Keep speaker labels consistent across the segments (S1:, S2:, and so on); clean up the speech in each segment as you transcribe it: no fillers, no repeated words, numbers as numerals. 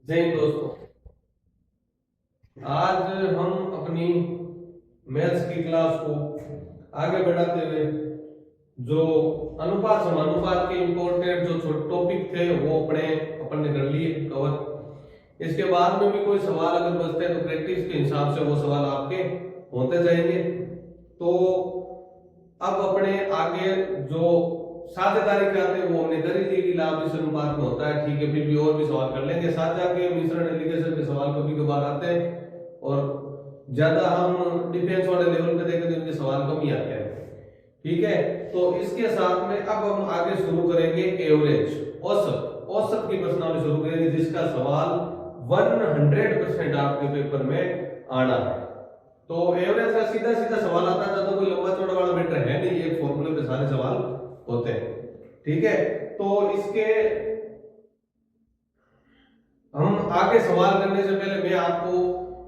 S1: जय हिंद दोस्तों। आज हम अपनी मैथ्स की क्लास को आगे बढ़ाते हुए जो अनुपात समानुपात के इंपॉर्टेंट जो टॉपिक थे वो अपन ने कर लिए कवर। इसके बाद में भी कोई सवाल अगर बचते हैं तो प्रैक्टिस के हिसाब से वो सवाल आपके होते जाएंगे। तो अब अपने आगे जो साझेदारी के आते हैं वो हमने कर ही ली कि लाभ इस अनुपात में होता है, ठीक है। फिर भी और भी सवाल कर लेंगे। साझा के मिश्रण एलिगेशन के सवाल कभी कभार आते हैं और ज्यादा हम डिफेंस वाले लेवल पे देखें तो इनके सवाल कम ही आते हैं, ठीक है। तो इसके साथ में अब हम आगे शुरू करेंगे एवरेज औसत की प्रश्नावली शुरू करेंगे, जिसका सवाल 100% आपके पेपर में आना है। तो एवरेज का सीधा सीधा सवाल आता है, ज्यादा कोई लंबा चौड़ा वाला मैटर है नहीं, एक फॉर्मूले पे सारे सवाल होते हैं, ठीक है। तो इसके हम आगे सवाल करने से पहले मैं आपको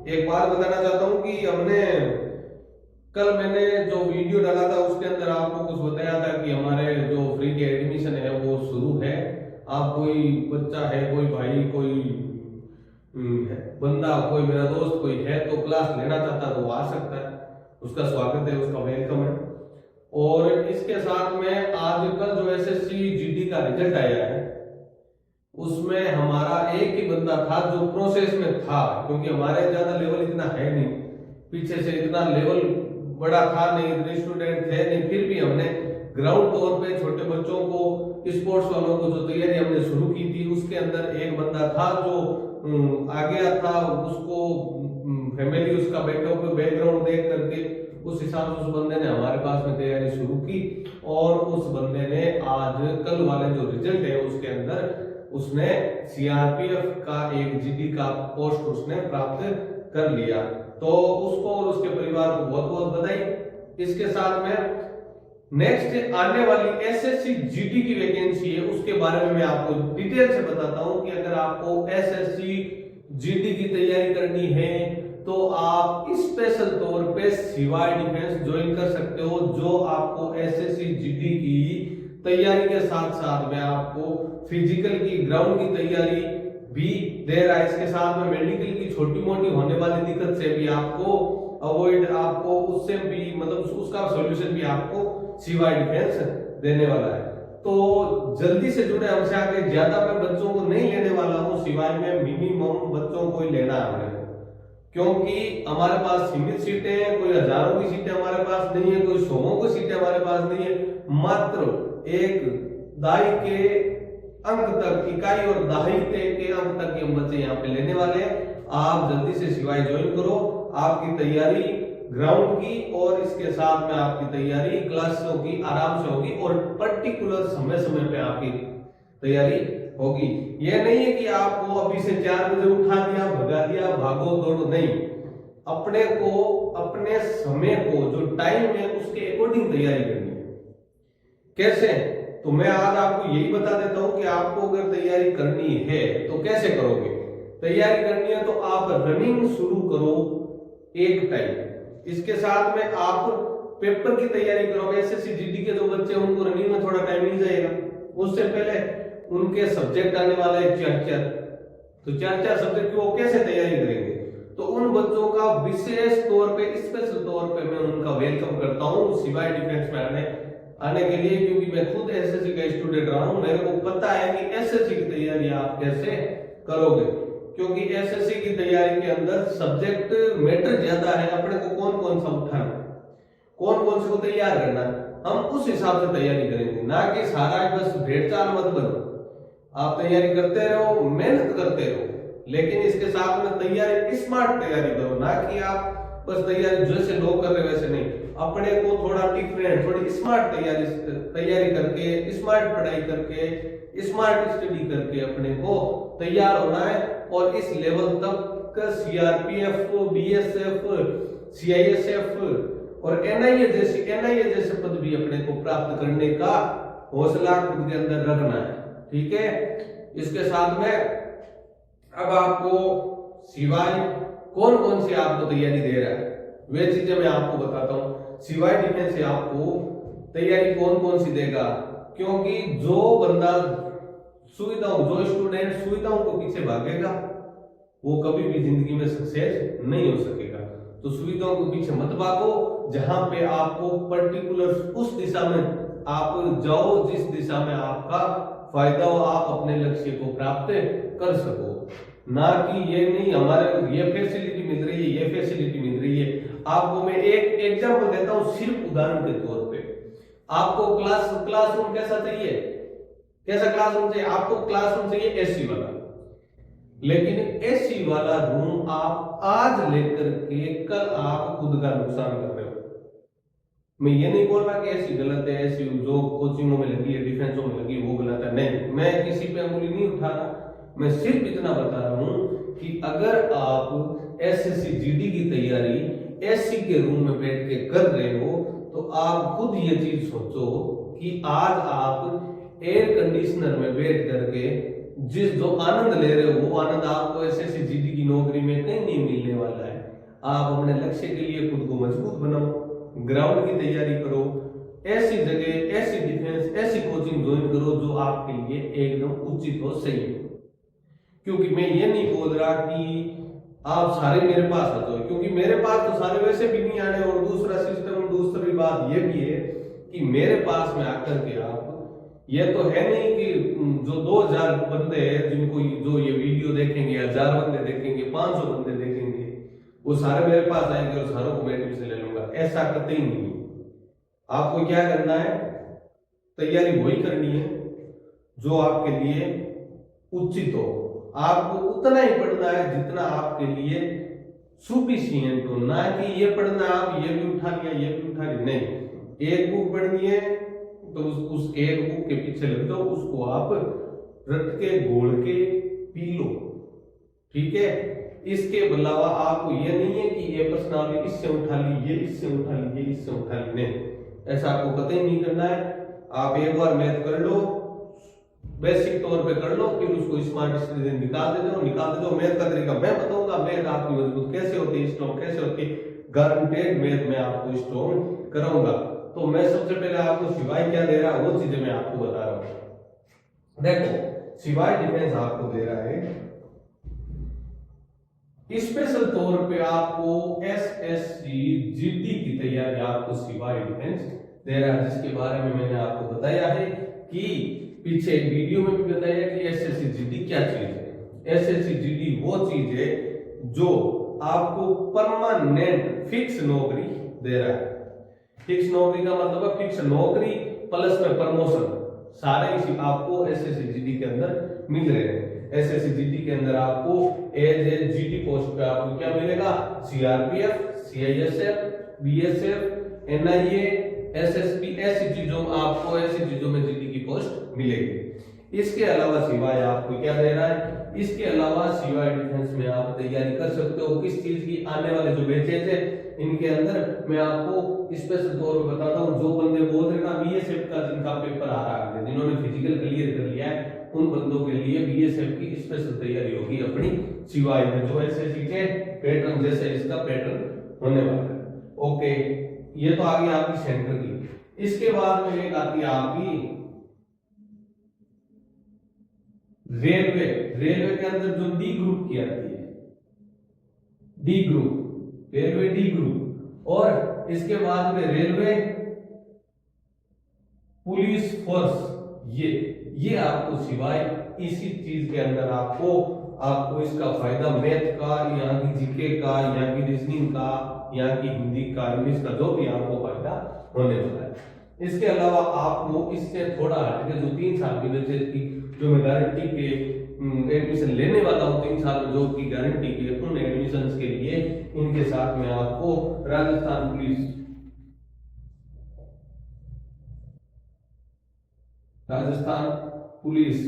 S1: एक बात बताना चाहता हूं कि कल मैंने जो वीडियो डाला था उसके अंदर आपको कुछ बताया था कि हमारे जो फ्री के एडमिशन है वो शुरू है। आप कोई बच्चा है, कोई भाई, कोई बंदा, कोई मेरा दोस्त कोई है तो क्लास लेना चाहता तो वो आ सकता है, उसका स्वागत है, उसका वेलकम है। और इसके साथ में आजकल जो एसएससी जीडी का रिजल्ट आया है उसमें हमारा एक ही बंदा था जो प्रोसेस में था, क्योंकि हमारे ज्यादा लेवल इतना है नहीं, पीछे से इतना लेवल बड़ा था नहीं, इतने स्टूडेंट थे नहीं, फिर भी हमने ग्राउंड तौर पे छोटे बच्चों को, स्पोर्ट्स वालों को जो तैयारी हमने शुरू की थी उसके अंदर एक बंदा था जो आ गया था। उसको फैमिली, उसका बैकग्राउंड देख करके उस हिसाब से उस बंदे ने हमारे पास में तैयारी शुरू की और उस बंदे ने आज कल वाले जो रिजल्ट है उसके अंदर उसने सीआरपीएफ का एक जीडी का पोस्ट उसने प्राप्त कर लिया। तो उसको और उसके परिवार को बहुत बहुत बधाई। इसके साथ में नेक्स्ट आने वाली एसएससी जीडी की वैकेंसी है उसके बारे में मैं आपको डिटेल से बताता हूं कि अगर आपको एसएससी जीडी की तैयारी करनी है तो आप स्पेशल तौर पे सिवाय डिफेंस ज्वाइन कर सकते हो, जो आपको एसएससी जीडी की तैयारी के साथ साथ में आपको फिजिकल की, ग्राउंड की तैयारी भी दे रहा है। इसके साथ में मेडिकल की छोटी मोटी होने वाली दिक्कत से भी आपको अवॉइड, आपको उससे भी मतलब उसका सॉल्यूशन भी आपको सिवाय डिफेंस देने वाला है। तो जल्दी से जुड़े हमसे। आगे ज्यादा मैं बच्चों को नहीं लेने वाला हूं, सिवाय में मिनिमम बच्चों को ही लेना है हमने, क्योंकि हमारे पास सीमित सीटें हैं, कोई हजारों की सीटें हमारे पास नहीं है, कोई सौों की सीटें हमारे पास नहीं है। मात्र एक दहाई के अंक तक, इकाई और दहाई के अंक तक हम बच्चे यहाँ पे लेने वाले हैं। आप जल्दी से सिवाय ज्वाइन करो, आपकी तैयारी ग्राउंड की और इसके साथ में आपकी तैयारी क्लासों की आराम से होगी और पर्टिकुलर समय समय पे आपकी तैयारी होगी। यह नहीं है कि आपको अभी से 4 बजे उठा दिया, भगा दिया, भागो दौड़ो, नहीं। अपने को अपने समय को जो टाइम है उसके अकॉर्डिंग तैयारी करनी है। कैसे? तो मैं आज आपको यही बता देता हूं कि आपको अगर तैयारी करनी है तो कैसे करोगे। तैयारी करनी है तो आप रनिंग शुरू करो एक टाइम, इसके साथ में आप पेपर की तैयारी करोगे। एसएससी जीडी के जो बच्चे उनको रनिंग में थोड़ा टाइम मिल जाएगा। उससे पहले उनके सब्जेक्ट आने वाले हैं 4-4, तो 4-4 सब्जेक्ट की वो कैसे तैयारी करेंगे। तो उन बच्चों का विशेष तौर पे, स्पेशल तौर पे मैं उनका वेलकम करता हूं सिवाय डिफेंस में आने के लिए, क्योंकि मैं खुद एसएससी का स्टूडेंट रहा हूं। मेरे को पता है कि एसएससी की तैयारी आप कैसे करोगे, क्योंकि एसएससी की तैयारी के अंदर सब्जेक्ट मैटर ज्यादा है। अपने को कौन कौन सा उठाना, कौन कौन से को तैयार करना, हम उस हिसाब से तैयारी करेंगे, ना कि सारा बस भेड़ चाल मत बनो। आप तैयारी करते रहो, मेहनत करते रहो, लेकिन इसके साथ में तैयारी स्मार्ट तैयारी करो, ना कि आप बस तैयारी जैसे लोग कर रहे वैसे नहीं। अपने को थोड़ा डिफरेंट, थोड़ी स्मार्ट तैयारी करके, स्मार्ट पढ़ाई करके, स्मार्ट स्टडी करके अपने को तैयार होना है और इस लेवल तक सीआरपीएफ, बीएसएफ, सीआईएसएफ और एनआईए जैसे पद भी अपने को प्राप्त करने का हौसला खुद के अंदर रखना है, ठीक है। इसके साथ में अब आपको सिवाय कौन कौन सी आपको तैयारी दे रहा है वे चीजें मैं आपको बताता हूं। सिवाय डिफेंस से आपको तैयारी कौन कौन सी देगा, क्योंकि जो बंदा जो स्टूडेंट सुविधाओं को पीछे भागेगा वो कभी भी जिंदगी में सक्सेस नहीं हो सकेगा। तो सुविधाओं के पीछे मत भागो, जहां पे आपको पर्टिकुलर उस दिशा में आप जाओ जिस दिशा में आपका फायदा हो, आप अपने लक्ष्य को प्राप्त कर सको। ना कि ये नहीं हमारे ये फैसिलिटी मिल रही है, ये फैसिलिटी मिल रही है। आपको मैं एक एग्जांपल देता हूं सिर्फ उदाहरण के तौर पे। आपको क्लासरूम कैसा चाहिए, कैसा क्लासरूम चाहिए? आपको क्लासरूम चाहिए एसी वाला, लेकिन एसी वाला रूम आप आज लेकर के कल आप खुद का नुकसान कर रहे हो। मैं ये नहीं बोल रहा कि ऐसी गलत है, ऐसी जो कोचिंगों में लगी है, डिफेंसों में लगी वो गलत है, नहीं, मैं किसी पे उंगली नहीं उठा रहा। मैं सिर्फ इतना बता रहा हूं कि अगर आप एसएससी जीडी की तैयारी एसी के रूम में बैठ के कर रहे हो तो आप खुद ये चीज सोचो कि आज आप एयर कंडीशनर में बैठ करके जिस जो आनंद ले रहे हो वो आनंद आपको एसएससी जीडी की नौकरी में कहीं नहीं मिलने वाला है। आप अपने लक्ष्य के लिए खुद को मजबूत बनाओ, ग्राउंड की तैयारी करो, ऐसी जगह, ऐसी डिफेंस, ऐसी कोचिंग ज्वाइन करो जो आपके लिए एकदम उचित हो, सही हो। क्योंकि मैं ये नहीं बोल रहा कि आप सारे मेरे पास आ जाओ, क्योंकि मेरे पास तो सारे वैसे भी नहीं आने। और दूसरा सिस्टम, दूसरी बात ये भी है कि मेरे पास में आकर के आप, ये तो है नहीं कि जो 2000 बंदे हैं जिनको जो ये वीडियो देखेंगे, 1000 बंदे देखेंगे, 500 बंदे देखेंगे, वो सारे मेरे पास आएंगे और सारों को मैं एडमिशन ले लूंगा, ऐसा कतई नहीं है। आपको क्या करना है, तैयारी वही करनी है जो आपके लिए उचित हो। आपको उतना ही पढ़ना है जितना आपके लिए सुफिशिएंट हो, ना कि ये पढ़ना आप ये भी उठा लिया, ये भी उठा लिया, नहीं। एक बुक पढ़नी है तो उस एक बुक के पीछे लग जाओ, उसको आप रट के घोल के पी लो, ठीक है। इसके अलावा आपको ये नहीं है कि ये प्रश्नावली इससे उठा ली, ये इससे उठा ली, ये इससे उठा ली, नहीं, ऐसा आपको कतई नहीं करना है। आप एक बार मैथ कर लो, बेसिक तौर पे कर लो, फिर उसको स्मार्ट स्टडी निकाल दे जाओ। मैथ का तरीका मैं बताऊंगा, मैथ आपकी मजबूत कैसे होती है, स्ट्रॉन्ग कैसे होती है, गारंटेड मैथ में आपको स्ट्रॉन्ग कराऊंगा। तो मैं सबसे पहले आपको सिवाय क्या दे रहा है वो चीजें मैं आपको बता रहा हूं। देखो, सिवाय डिफेंस आपको दे रहा है, स्पेशल तौर पे आपको एसएससी जीडी की तैयारी आपको सिवाय डिफेंस दे रहा है, जिसके बारे में मैंने आपको बताया है कि पीछे एक वीडियो में भी बताया कि एसएससी जीडी क्या चीज है। एसएससी जीडी वो चीज है जो आपको परमानेंट फिक्स नौकरी दे रहा है। फिक्स नौकरी का मतलब है फिक्स नौकरी प्लस में प्रमोशन, सारे इसी आपको एसएससी जीडी के अंदर मिल रहे हैं। एसएससी जीडी के अंदर आपको एज ए जीडी पोस्ट पे आपको क्या मिलेगा, CRPF, CISF, BSF, NIA, SSP, ऐसी चीजों में जीडी की पोस्ट मिलेगी। इसके अलावा सिवाय आपको क्या दे रहा है, इसके अलावा सिवाय डिफेंस में आप तैयारी कर सकते हो किस चीज की, आने वाले जो बैचेस है इनके अंदर मैं आपको स्पेशल तौर पे बताता हूँ। जो बंदे बोल रहे ना बीएसएफ का जिनका पेपर आ रहा है, जिन्होंने फिजिकल क्लियर कर लिया है, उन बंदों के लिए बीएसएफ की स्पेशल तैयारी होगी अपनी सिवाय में, जो एसएससी के पैटर्न जैसे इसका पैटर्न होने वाला है। ओके, ये तो आ गई आपकी सेंटर की। इसके बाद में एक आती है आपकी रेलवे। रेलवे के अंदर जो डी ग्रुप की आती है, D group, railway D group, और इसके बाद में रेलवे पुलिस फोर्स, ये आपको सिवाय इसी चीज के अंदर आपको इसका फायदा मैथ का, यहाँ की जीके का, यहाँ की रीजनिंग का, यहाँ की हिंदी का, इंग्लिश का, जो भी आपको फायदा होने वाला है। इसके अलावा आपको इससे थोड़ा हटके जो 3 साल की वजह की जो मैं गारंटी के एडमिशन लेने वाला हूँ, 3 साल में जॉब की गारंटी के, उन एडमिशन के लिए इनके साथ में आपको राजस्थान पुलिस,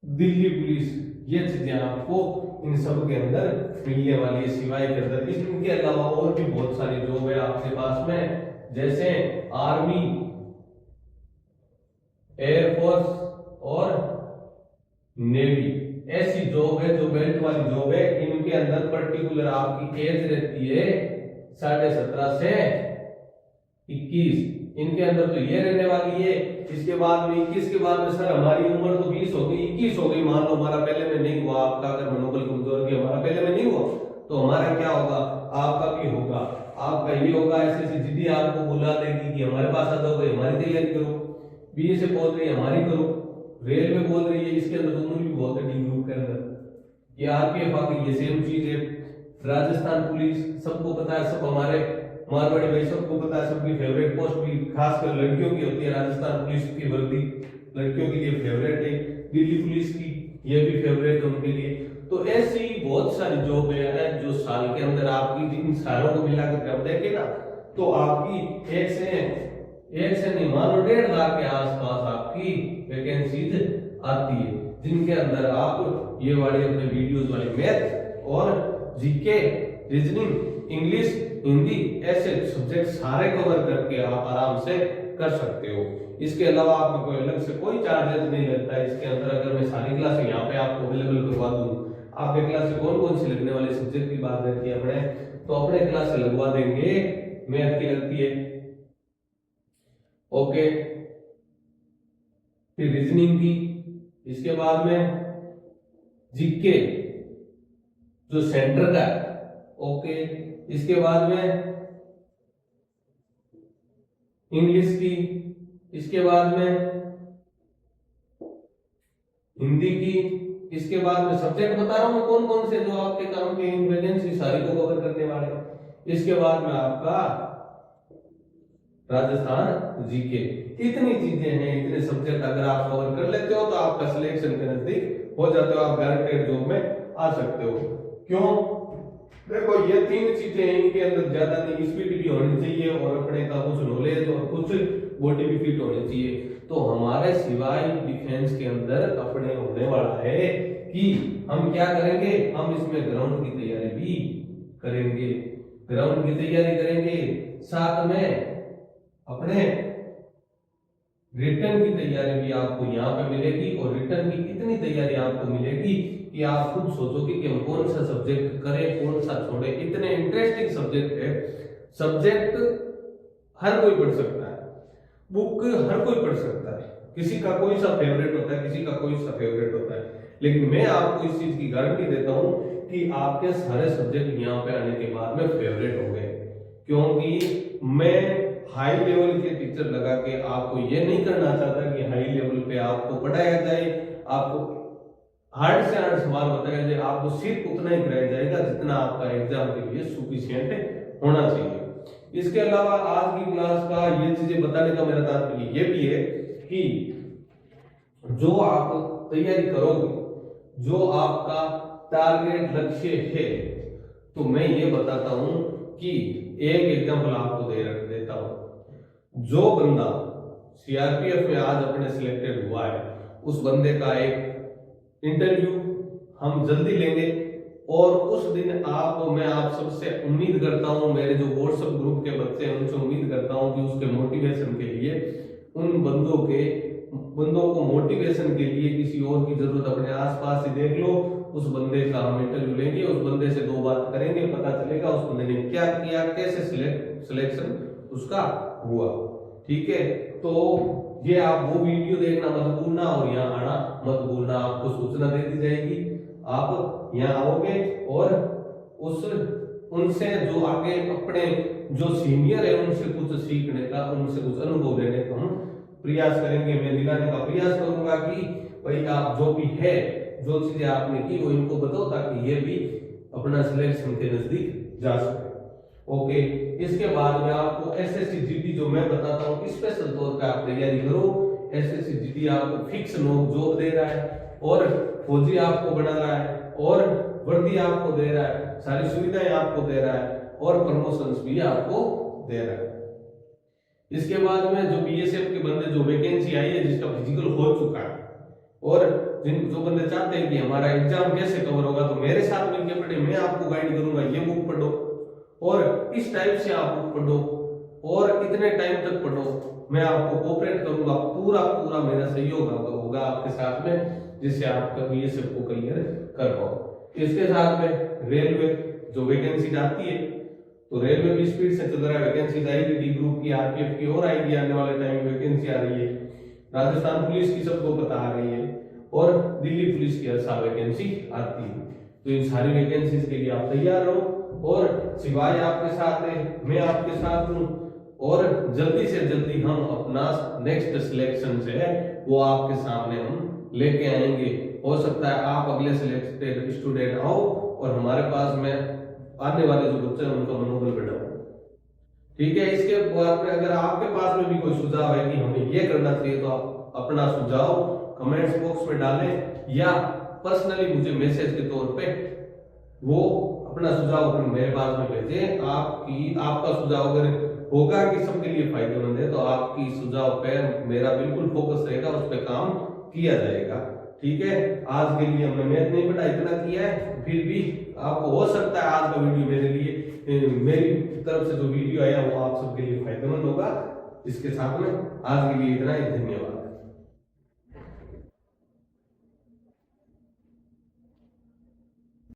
S1: दिल्ली पुलिस, ये चीजें आपको इन सब के अंदर मिलने वाली है सिवाय के अंदर। इनके अलावा और भी बहुत सारी जॉब है आपके पास में, जैसे आर्मी, एयरफोर्स और नेवी, ऐसी जॉब है जो बेल्ट वाली जॉब है। इनके अंदर पर्टिकुलर आपकी एज रहती है 17.5 से 21, इनके अंदर तो ये रहने वाली है। इसके बाद में 21 के बाद में सर हमारी उम्र तो 20 हो गई, 21 हो गई, मान लो हमारा पहले में नहीं हुआ, आपका अगर मनोबल कमजोर की हमारा पहले में नहीं हुआ तो हमारा क्या होगा, आपका भी होगा। आपका ये होगा SSC आपको बुला देगी कि हमारे पास आ जाओ भाई, हमारी तैयारी करो। BSF बोल रही है हमारी करो, रेलवे बोल रही है, इसके अंदर उम्र भी बहुत है डी ग्रुप के अंदर। ये RPF आ गई, ये सेम चीज है। राजस्थान पुलिस सबको पता है, सब हमारे मारवाड़ी भाई सबको पता है, सबकी फेवरेट पोस्ट भी खासकर लड़कियों की होती है। राजस्थान पुलिस की वर्दी लड़कियों के लिए फेवरेट है, दिल्ली पुलिस की ये भी फेवरेट है उनके लिए। तो ऐसी बहुत सारी जॉब है जो साल के अंदर आपकी इन सालों को मिलाकर जब देखे ना तो आपकी एक से नहीं मान लो 1.5 लाख के आसपास आपकी वैकेंसीज आती है, जिनके अंदर आप ये वाले अपने वीडियोस वाले मैथ और जीके, रीजनिंग, इंग्लिश, हिंदी ऐसे सब्जेक्ट सारे कवर करके आप आराम से कर सकते हो। इसके अलावा आपको कोई अलग से कोई चार्जेस नहीं लगता है इसके अंदर। अगर मैं सारी क्लासें यहाँ पे आपको अवेलेबल करवा दूं, आपके क्लास से कौन कौन सी लगने वाले सब्जेक्ट की बात रहती है अपने, तो अपने क्लास से लगवा देंगे। मैथ की लगती है, ओके, फिर रीजनिंग की, इसके बाद में जीके जो सेंटर का है, ओके, इसके बाद में इंग्लिश की, इसके बाद में हिंदी की, इसके बाद में सब्जेक्ट बता रहा हूं मैं कौन कौन से जो आपके काम के वैकेंसी सारी को कवर करने वाले। इसके बाद में आपका राजस्थान जीके, इतनी चीजें हैं, इतने सब्जेक्ट अगर आप कवर कर लेते हो तो आपका सिलेक्शन के नजदीक हो जाते हो, आप गारंटेड जॉब में आ सकते हो। क्यों? देखो ये 3 चीजें हैं, इनके अंदर ज्यादा नहीं, स्पीड भी होनी चाहिए और अपने का कुछ नॉलेज और कुछ बॉडी भी फिट होनी चाहिए। तो हमारे सिवाय डिफेंस के अंदर अपने होने वाला है कि हम क्या करेंगे, हम इसमें ग्राउंड की तैयारी भी करेंगे, ग्राउंड की तैयारी करेंगे, साथ में अपने रिटर्न की तैयारी भी आपको यहाँ पे मिलेगी। और रिटर्न की इतनी तैयारी आपको मिलेगी कि आप खुद सोचोगे कि हम कौन सा सब्जेक्ट करें, कौन सा छोड़े। इतने इंटरेस्टिंग सब्जेक्ट है, सब्जेक्ट हर कोई पढ़ सकता है, बुक हर कोई पढ़ सकता है, किसी का कोई सा फेवरेट होता है, किसी का कोई सा फेवरेट होता है, लेकिन मैं आपको इस चीज की गारंटी देता हूं कि आपके सारे सब्जेक्ट यहाँ पे आने के बाद में फेवरेट हो गए। क्योंकि मैं हाई लेवल के टीचर लगा के आपको ये नहीं करना चाहता कि हाई लेवल पे आपको पढ़ाया जाए, आपको हार्ड से हार्ड सवाल बताया जाए, आपको सिर्फ उतना ही कराया जाएगा जितना आपका एग्जाम के लिए सफिशिएंट होना चाहिए। इसके अलावा आज की क्लास का ये चीजें बताने का मेरा तात्पर्य ये भी है कि जो आप तैयारी करोगे, जो आपका टारगेट लक्ष्य है, तो मैं ये बताता हूं कि एक एग्जांपल आपको देता हूं। जो बंदा सीआरपीएफ में आज अपने सिलेक्टेड हुआ है, उस बंदे का एक इंटरव्यू हम जल्दी लेंगे और उस दिन मैं आप सबसे उम्मीद करता हूं, मेरे जो व्हाट्सएप ग्रुप के बच्चे हैं उनसे उम्मीद करता हूं कि उसके मोटिवेशन के लिए उन बंदों को मोटिवेशन के लिए किसी और की जरूरत अपने आसपास ही देख लो। उस बंदे का हम इंटरव्यू लेंगे, उस बंदे से 2 बात करेंगे, पता चलेगा उस बंदे ने क्या किया, कैसे सिलेक्शन उसका हुआ। ठीक है, तो ये आप वो वीडियो देखना मत भूलना और यहाँ आना मत भूलना, आपको सूचना दे दी जाएगी। आप यहाँ आओगे और उनसे जो आगे अपने जो सीनियर है उनसे कुछ सीखने का, उनसे कुछ अनुभव लेने का हम प्रयास करेंगे। मैं दिलाने का प्रयास करूंगा कि भाई आप जो भी है, जो चीजें आपने की वो इनको बताओ ताकि ये भी अपना सिलेक्शन के नजदीक जा सके। ओके, इसके बाद में आपको एसएससी जीडी जो मैं बताता हूँ स्पेशल तौर पे आप तैयारी करो। एसएससी जीडी आपको फिक्स जॉब दे रहा है और फौजी आपको बना रहा है और वर्दी आपको दे रहा है, सारी सुविधाएं आपको दे रहा है और प्रमोशंस भी आपको दे रहा है। इसके बाद में जो बीएसएफ के बंदे जो वैकेंसी आई है जिसका फिजिकल हो चुका है और जो बंदे चाहते हैं कि हमारा एग्जाम कैसे कवर होगा, तो मेरे साथ मिलकर पढ़े, मैं आपको गाइड करूंगा, ये बुक पढ़ो और इस टाइप से आप बुक पढ़ो और इतने टाइम तक पढ़ो। मैं आपको कोऑपरेट करूंगा, पूरा मेरा सहयोग होगा आपके साथ में, जिससे आप बीएसएफ को क्लियर कर पाओ। इसके साथ में रेलवे जो वैकेंसी आती है तो रेलवे भी स्पीड से चल रहा है, वैकेंसी आएगी डी ग्रुप की, आरपीएफ की और आएगी, आने वाले टाइम में वैकेंसी आ रही है। राजस्थान पुलिस की सबको पता आ रही है और दिल्ली पुलिस की हर साल वैकेंसी आती है। तो इन सारी वैकेंसीज के लिए आप तैयार रहो और शिवाय आपके साथ है, मैं आपके साथ हूँ और जल्दी से जल्दी हम अपना नेक्स्ट सिलेक्शन से है वो आपके सामने हम लेके आएंगे। हो सकता है आप अगले सिलेक्टेड स्टूडेंट आओ और हमारे पास में आने वाले जो बच्चे हैं उनका मनोबल बढ़ाओ। ठीक है, इसके बाद में अगर आपके पास में भी कोई सुझाव है कि हमें ये करना चाहिए तो आप अपना सुझाव कमेंट्स बॉक्स में डालें या पर्सनली मुझे मैसेज के तौर पे वो अपना सुझाव अपने मेरे पास में भेजें। आपका सुझाव अगर होगा कि सबके लिए फायदेमंद है तो आपकी सुझाव पे मेरा बिल्कुल फोकस रहेगा, उस पर काम किया जाएगा। ठीक है, आज के लिए हमने मैथ नहीं पढ़ा, इतना किया है। फिर भी आपको हो सकता है आज का वीडियो मेरे लिए मेरी तरफ से जो वीडियो आया वो आप सबके लिए फायदेमंद होगा। इसके साथ में आज के लिए इतना ही, धन्यवाद।